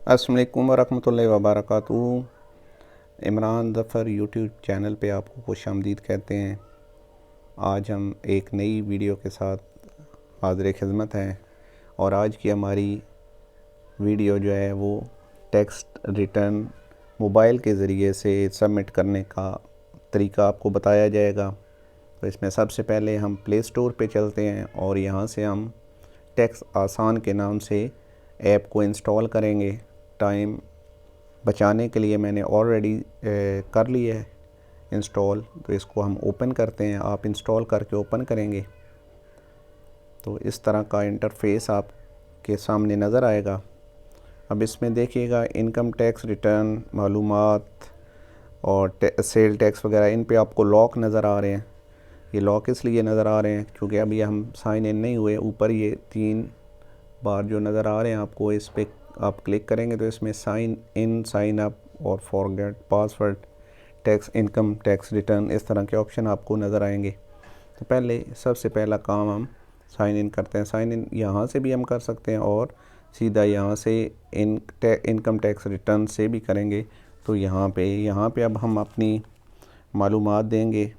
अस्सलाम वालेकुम वरहमतुल्लाहि वबरकातुहू। इमरान ज़फ़र यूट्यूब चैनल पे आपको खुशामदीद कहते हैं। आज हम एक नई वीडियो के साथ हाज़िर खिदमत हैं और आज की हमारी वीडियो जो है वो टेक्स्ट रिटर्न मोबाइल के ज़रिए से सबमिट करने का तरीका आपको बताया जाएगा। तो इसमें सबसे पहले हम प्ले स्टोर पे चलते हैं और यहाँ से हम टेक्स्ट आसान के नाम से ऐप को इंस्टॉल करेंगे। टाइम बचाने के लिए मैंने ऑलरेडी कर लिया है इंस्टॉल, तो इसको हम ओपन करते हैं। आप इंस्टॉल करके ओपन करेंगे तो इस तरह का इंटरफेस आपके सामने नज़र आएगा। अब इसमें देखिएगा इनकम टैक्स रिटर्न मालूमात और सेल टैक्स वगैरह, इन पे आपको लॉक नज़र आ रहे हैं। ये लॉक इसलिए नज़र आ रहे हैं क्योंकि अभी हम साइन इन नहीं हुए। ऊपर ये 3 बार जो नज़र आ रहे हैं आपको, इस पर आप क्लिक करेंगे तो इसमें साइन इन, साइन अप और forget password, tax, income tax return, इस तरह के ऑप्शन आपको नज़र आएंगे। तो पहले सबसे पहला काम हम साइन इन करते हैं। साइन इन यहाँ से भी हम कर सकते हैं और सीधा यहाँ से इनकम टैक्स रिटर्न से भी करेंगे। तो यहाँ पे अब हम अपनी मालूमात देंगे।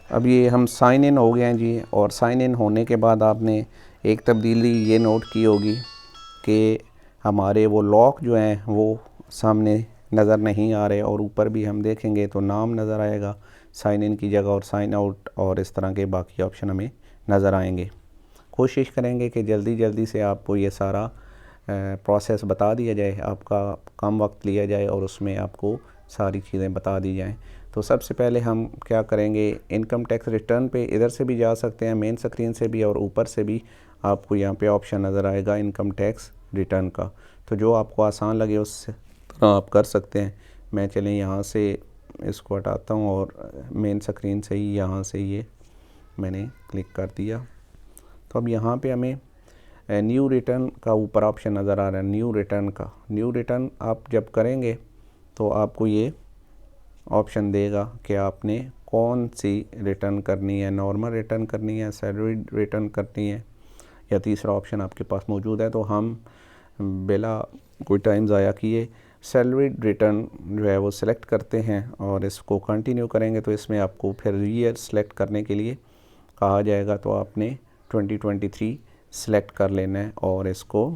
अब ये हम साइन इन हो गए हैं जी, और साइन इन होने के बाद आपने एक तब्दीली ये नोट की होगी कि हमारे वो लॉक जो हैं वो सामने नज़र नहीं आ रहे, और ऊपर भी हम देखेंगे तो नाम नज़र आएगा साइन इन की जगह, और साइन आउट और इस तरह के बाकी ऑप्शन हमें नज़र आएंगे। कोशिश करेंगे कि जल्दी से आपको ये सारा प्रोसेस बता दिया जाए, आपका कम वक्त लिया जाए और उसमें आपको सारी चीज़ें बता दी जाएं। तो सबसे पहले हम क्या करेंगे, इनकम टैक्स रिटर्न पे इधर से भी जा सकते हैं, मेन स्क्रीन से भी, और ऊपर से भी आपको यहाँ पे ऑप्शन नज़र आएगा इनकम टैक्स रिटर्न का। तो जो आपको आसान लगे उस तरह आप कर सकते हैं। मैं चलें यहाँ से इसको हटाता हूँ और मेन स्क्रीन से ही यहाँ से ये मैंने क्लिक कर दिया। तो अब यहाँ पे हमें न्यू रिटर्न का ऊपर ऑप्शन नज़र आ रहा है, न्यू रिटर्न का। न्यू रिटर्न आप जब करेंगे तो आपको ये ऑप्शन देगा कि आपने कौन सी रिटर्न करनी है, नॉर्मल रिटर्न करनी है, सैलरी रिटर्न करनी है, या तीसरा ऑप्शन आपके पास मौजूद है। तो हम बिला कोई टाइम ज़ाया किए सैलरी रिटर्न जो है वो सिलेक्ट करते हैं और इसको कंटिन्यू करेंगे। तो इसमें आपको फिर ईयर सेलेक्ट करने के लिए कहा जाएगा, तो आपने 2023 सेलेक्ट कर लेना है और इसको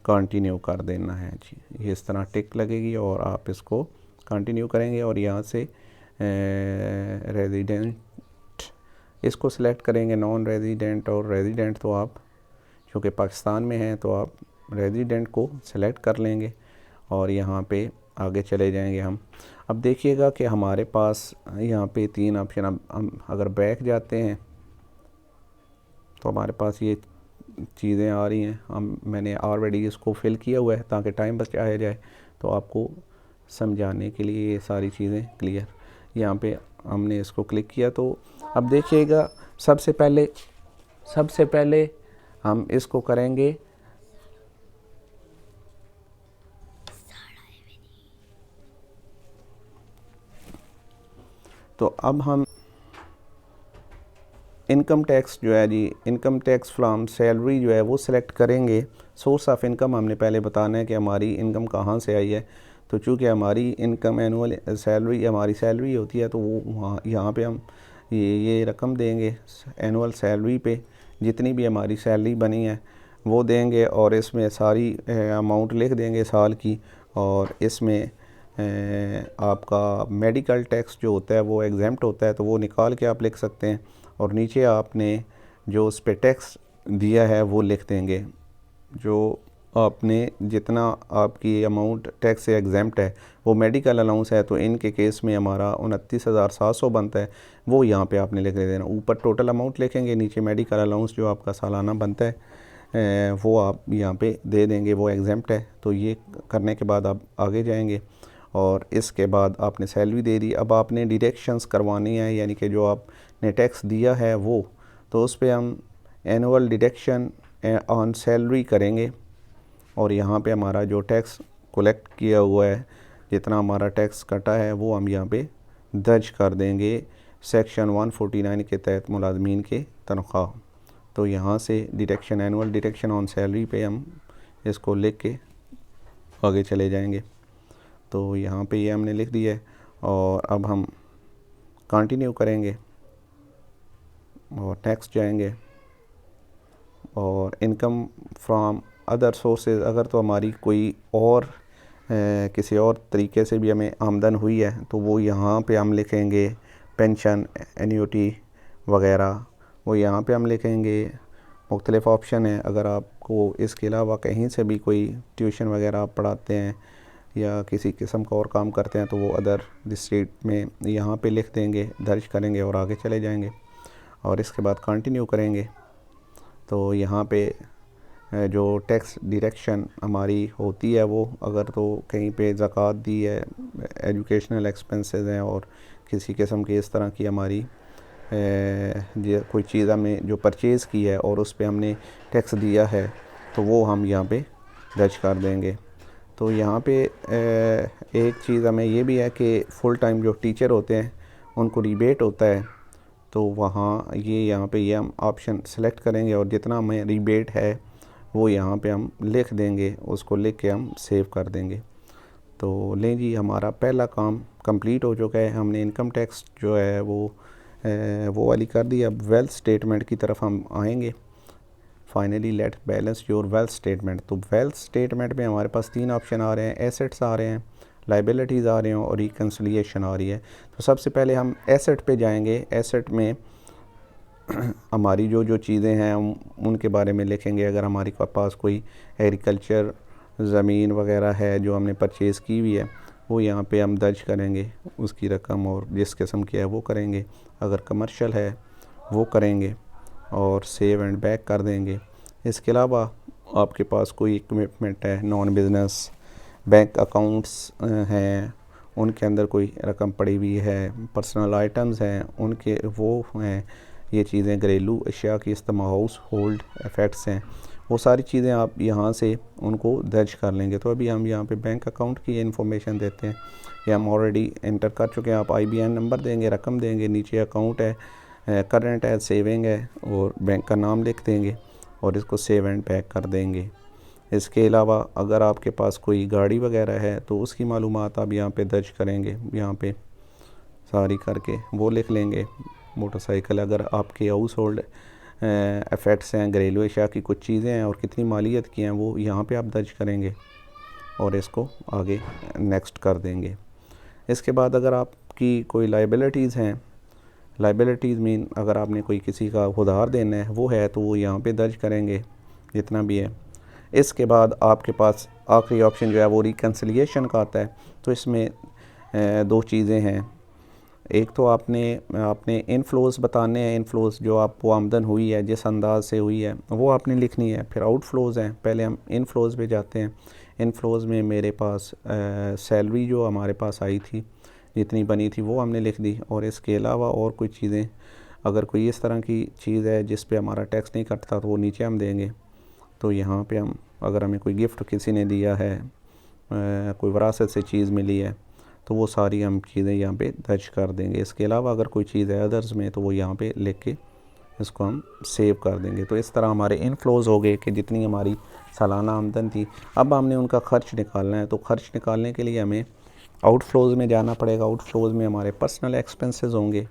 कंटिन्यू कर देना है जी। ये इस तरह टिक लगेगी और आप इसको कंटिन्यू करेंगे और यहाँ से रेजिडेंट इसको सिलेक्ट करेंगे, नॉन रेजिडेंट और रेजिडेंट। तो आप चूँकि पाकिस्तान में हैं तो आप रेजिडेंट को सिलेक्ट कर लेंगे और यहाँ पे आगे चले जाएंगे हम। अब देखिएगा कि हमारे पास यहाँ पे 3 ऑप्शन। अब हम अगर बैक जाते हैं तो हमारे पास ये चीज़ें आ रही हैं। मैंने ऑलरेडी इसको फिल किया हुआ है ताकि टाइम बचाया जाए, तो आपको समझाने के लिए ये सारी चीज़ें क्लियर। यहाँ पे हमने इसको क्लिक किया तो अब देखिएगा सबसे पहले हम इसको करेंगे तो अब हम इनकम टैक्स जो है जी, इनकम टैक्स फ्रॉम सैलरी जो है वो सिलेक्ट करेंगे। सोर्स ऑफ इनकम हमने पहले बताना है कि हमारी इनकम कहाँ से आई है। तो चूँकि हमारी इनकम एनुअल सैलरी हमारी सैलरी होती है, तो वो वहाँ यहाँ पे हम ये रकम देंगे एनुअल सैलरी पे, जितनी भी हमारी सैलरी बनी है वो देंगे और इसमें सारी अमाउंट लिख देंगे साल की। और इसमें आपका मेडिकल टैक्स जो होता है वो एग्जेम्प्ट होता है, तो वो निकाल के आप लिख सकते हैं। और नीचे आपने जो उस पे टैक्स दिया है वो लिख देंगे, जो आपने जितना आपकी अमाउंट टैक्स से एग्जेम्प्ट है। वो मेडिकल अलाउंस है तो इनके केस में हमारा 29,700 बनता है, वो यहाँ पे आपने लिख देना। ऊपर टोटल अमाउंट लिखेंगे, नीचे मेडिकल अलाउंस जो आपका सालाना बनता है वो आप यहाँ पे दे देंगे, वो एग्जेम्प्ट है। तो ये करने के बाद आप आगे जाएंगे और इसके बाद आपने सैलरी दे दी। अब आपने डिडक्शंस करवानी है, यानी कि जो आपने टैक्स दिया है वो, तो उस पर हम एनुअल डिडक्शन ऑन सैलरी करेंगे और यहाँ पे हमारा जो टैक्स कलेक्ट किया हुआ है, जितना हमारा टैक्स कटा है वो हम यहाँ पे दर्ज कर देंगे सेक्शन 149 के तहत मुलाजमीन के तनख्वाह। तो यहाँ से deduction, annual deduction on salary पे हम इसको लिख के आगे चले जाएंगे। तो यहाँ पे ये हमने लिख दिया है और अब हम कंटिन्यू करेंगे और नेक्स्ट जाएंगे। और इनकम फ्रॉम अदर सोर्सेज, अगर तो हमारी कोई और किसी और तरीके से भी हमें आमदन हुई है तो वो यहाँ पे हम लिखेंगे। पेंशन, एन्युटी वगैरह वो यहाँ पे हम लिखेंगे। मुख्तलिफ़ ऑप्शन है, अगर आपको इसके अलावा कहीं से भी कोई ट्यूशन वगैरह आप पढ़ाते हैं या किसी किस्म का और काम करते हैं तो वो अदर डिस्ट्रिक्ट में यहाँ पे लिख देंगे, दर्ज करेंगे और आगे चले जाएंगे और इसके बाद कंटिन्यू करेंगे। तो यहाँ पे जो टैक्स डिडक्शन हमारी होती है वो अगर तो कहीं पे ज़कात दी है, एजुकेशनल एक्सपेंसेस हैं और किसी किस्म की इस तरह की हमारी कोई चीज़ हमें जो परचेज़ की है और उस पे हमने टैक्स दिया है तो वो हम यहाँ पे दर्ज कर देंगे। तो यहाँ पे एक चीज़ हमें ये भी है कि फ़ुल टाइम जो टीचर होते हैं उनको रिबेट होता है, तो वहाँ ये यहाँ पे ये हम ऑप्शन सेलेक्ट करेंगे और जितना हमें रिबेट है वो यहाँ पे हम लिख देंगे, उसको लिख के हम सेव कर देंगे। तो लें जी, हमारा पहला काम कंप्लीट हो चुका है। हमने इनकम टैक्स जो है वो वाली कर दी। अब वेल्थ स्टेटमेंट की तरफ हम आएंगे। Finally let balance your wealth statement. तो वेल्थ स्टेटमेंट में हमारे पास 3 ऑप्शन आ रहे हैं, एसेट्स आ रहे हैं, लाइबिलिटीज़ आ रही हैं और रिकन्सिलिएशन आ रही है। तो सबसे पहले हम एसेट पे जाएंगे। एसेट में हमारी जो चीज़ें हैं हम उनके बारे में लिखेंगे। अगर हमारे पास कोई एग्रीकल्चर ज़मीन वगैरह है जो हमने परचेज़ की हुई है वो यहाँ पे हम दर्ज करेंगे, उसकी रकम और जिस किस्म की है वो करेंगे। अगर कमर्शियल है वो करेंगे और सेव एंड बैक कर देंगे। इसके अलावा आपके पास कोई इक्विपमेंट है, नॉन बिज़नेस बैंक अकाउंट्स हैं, उनके अंदर कोई रकम पड़ी हुई है, पर्सनल आइटम्स हैं उनके वो हैं, ये चीज़ें घरेलू अशिया की इस्तेमाल, हाउस होल्ड इफ़ेक्ट्स हैं, वो सारी चीज़ें आप यहाँ से उनको दर्ज कर लेंगे। तो अभी हम यहाँ पे बैंक अकाउंट की इन्फॉर्मेशन देते हैं, ये हम ऑलरेडी एंटर कर चुके हैं। आप IBN नंबर देंगे, रकम देंगे, नीचे अकाउंट है, करंट है, सेविंग है और बैंक का नाम लिख देंगे और इसको सेव एंड बैक कर देंगे। इसके अलावा अगर आपके पास कोई गाड़ी वगैरह है तो उसकी मालूमात आप यहाँ पे दर्ज करेंगे, यहाँ पे सारी करके वो लिख लेंगे। मोटरसाइकिल, अगर आपके हाउस होल्ड इफ़ेक्ट्स हैं, घरेलू अशिया की कुछ चीज़ें हैं और कितनी मालियत की हैं वो यहाँ पे आप दर्ज करेंगे और इसको आगे नेक्स्ट कर देंगे। इसके बाद अगर आपकी कोई लाइबिलिटीज़ हैं, लाइबिलिटीज़ मीन अगर आपने कोई किसी का उधार देना है वो है तो वो यहाँ पे दर्ज करेंगे जितना भी है। इसके बाद आपके पास आखिरी ऑप्शन जो है वो रिकन्सिलिएशन का आता है। तो इसमें 2 चीज़ें हैं, एक तो आपने इनफ्लोज बताने हैं, इनफ्लोज जो आपको आमदन हुई है जिस अंदाज से हुई है वो आपने लिखनी है। फिर आउटफ्लोज हैं, पहले हम इनफ्लोज पे जाते हैं। इनफ्लोज में मेरे पास सैलरी जो हमारे पास आई थी जितनी बनी थी वो हमने लिख दी और इसके अलावा और कुछ चीज़ें, अगर कोई इस तरह की चीज़ है जिस पे हमारा टैक्स नहीं कटता तो वो नीचे हम देंगे। तो यहाँ पे हम, अगर हमें कोई गिफ्ट किसी ने दिया है, कोई विरासत से चीज़ मिली है तो वो सारी हम चीज़ें यहाँ पे दर्ज कर देंगे। इसके अलावा अगर कोई चीज़ है अदर्स में तो वो यहाँ पे लिख के इसको हम सेव कर देंगे। तो इस तरह हमारे इनफ्लोज हो गए कि जितनी हमारी सालाना आमदन थी। अब हमने उनका ख़र्च निकालना है, तो ख़र्च निकालने के लिए हमें आउटफ्लोज में जाना पड़ेगा। आउटफ्लोज में हमारे पर्सनल एक्सपेंसेस होंगे।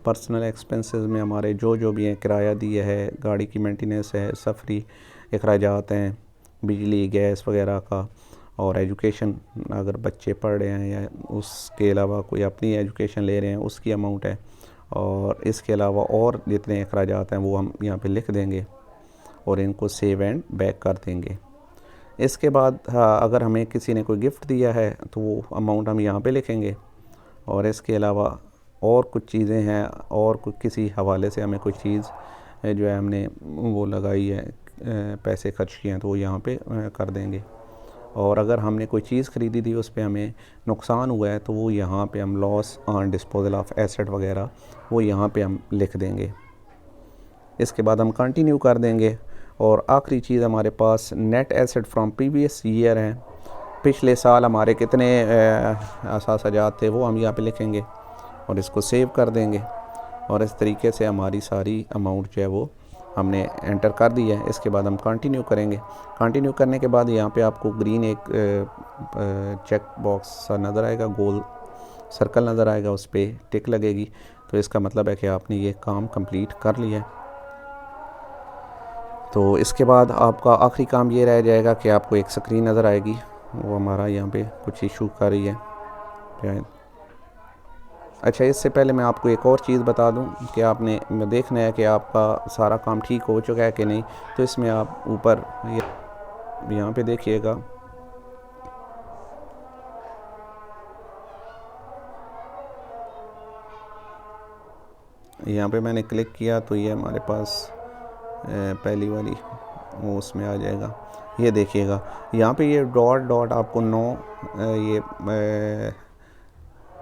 पर्सनल एक्सपेंसेस में हमारे जो भी हैं, किराया दिया है, गाड़ी की मेंटेनेंस है, सफरी अखराजात हैं, बिजली गैस वगैरह का, और एजुकेशन अगर बच्चे पढ़ रहे हैं या उसके अलावा कोई अपनी एजुकेशन ले रहे हैं उसकी अमाउंट है। और इसके अलावा और जितने अखराजात हैं वो हम यहाँ पे लिख देंगे और इनको सेव एंड बैक कर देंगे। इसके बाद अगर हमें किसी ने कोई गिफ्ट दिया है तो वो अमाउंट हम यहाँ पे लिखेंगे। और इसके अलावा और कुछ चीज़ें हैं और कुछ किसी हवाले से हमें कोई चीज़ जो है हमने वो लगाई है, पैसे खर्च किए हैं तो वो यहाँ पे कर देंगे। और अगर हमने कोई चीज़ ख़रीदी थी उस पे हमें नुकसान हुआ है तो वो यहाँ पे हम loss on disposal of asset वगैरह वो यहाँ पे हम लिख देंगे। इसके बाद हम कंटिन्यू कर देंगे। और आखिरी चीज़ हमारे पास net asset from previous year हैं, पिछले साल हमारे कितने असासाजात थे वो हम यहाँ पे लिखेंगे और इसको सेव कर देंगे। और इस तरीके से हमारी सारी अमाउंट जो है वो हमने एंटर कर दिया है। इसके बाद हम कंटिन्यू करेंगे। कंटिन्यू करने के बाद यहाँ पे आपको ग्रीन एक चेक बॉक्स सा नज़र आएगा, गोल सर्कल नज़र आएगा, उस पर टिक लगेगी। तो इसका मतलब है कि आपने ये काम कंप्लीट कर लिया है। तो इसके बाद आपका आखिरी काम ये रह जाएगा कि आपको एक स्क्रीन नज़र आएगी, वो हमारा यहाँ पे कुछ इशू कर रही है। अच्छा, इससे पहले मैं आपको एक और चीज़ बता दूं कि आपने देखना है कि आपका सारा काम ठीक हो चुका है कि नहीं। तो इसमें आप ऊपर यहाँ पे देखिएगा, यहाँ पे मैंने क्लिक किया तो ये हमारे पास पहली वाली वो उसमें आ जाएगा। ये देखिएगा यहाँ पे ये डॉट डॉट आपको 9 ये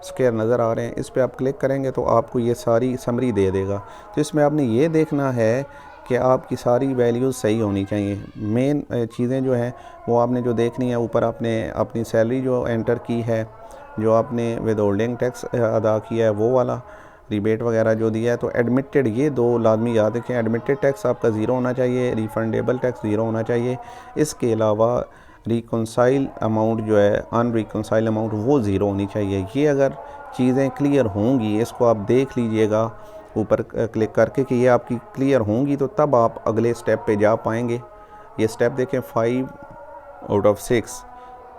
स्क्वायर नज़र आ रहे हैं। इस पर आप क्लिक करेंगे तो आपको ये सारी समरी दे देगा। तो इसमें आपने ये देखना है कि आपकी सारी वैल्यूज़ सही होनी चाहिए। मेन चीज़ें जो हैं वो आपने जो देखनी है, ऊपर आपने अपनी सैलरी जो एंटर की है, जो आपने विदहोल्डिंग टैक्स अदा किया है वो वाला, रिबेट वगैरह जो दिया है। तो एडमिटेड ये 2 लाजमी याद रखें, एडमिटेड टैक्स आपका ज़ीरो होना चाहिए, रिफंडेबल टैक्स ज़ीरो होना चाहिए। इसके अलावा रिकॉन्साइल अमाउंट जो है, अनरिकॉन्साइल अमाउंट, वो ज़ीरो होनी चाहिए। ये अगर चीज़ें क्लियर होंगी, इसको आप देख लीजिएगा ऊपर क्लिक करके कि ये आपकी क्लियर होंगी, तो तब आप अगले स्टेप पे जा पाएंगे। ये स्टेप देखें, 5 आउट ऑफ 6,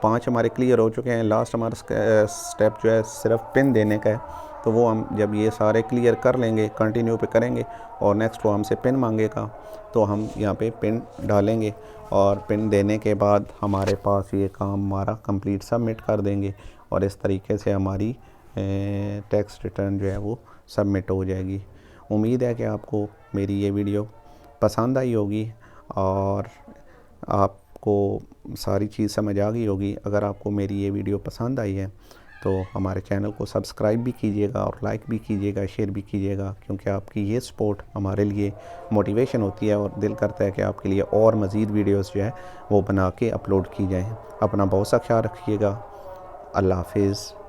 5 हमारे क्लियर हो चुके हैं। लास्ट हमारा स्टेप जो है सिर्फ पिन देने का है। तो वो हम जब ये सारे क्लियर कर लेंगे, कंटिन्यू पे करेंगे और नेक्स्ट वो हमसे पिन मांगेगा, तो हम यहाँ पे पिन डालेंगे और पिन देने के बाद हमारे पास ये काम हमारा कंप्लीट सबमिट कर देंगे और इस तरीके से हमारी टैक्स रिटर्न जो है वो सबमिट हो जाएगी। उम्मीद है कि आपको मेरी ये वीडियो पसंद आई होगी और आपको सारी चीज़ समझ आ गई होगी। अगर आपको मेरी ये वीडियो पसंद आई है तो हमारे चैनल को सब्सक्राइब भी कीजिएगा और लाइक भी कीजिएगा, शेयर भी कीजिएगा, क्योंकि आपकी ये सपोर्ट हमारे लिए मोटिवेशन होती है और दिल करता है कि आपके लिए और मज़ीद वीडियोस जो है वो बना के अपलोड की जाएँ। अपना बहुत सा ख्याल रखिएगा। अल्लाह हाफिज़।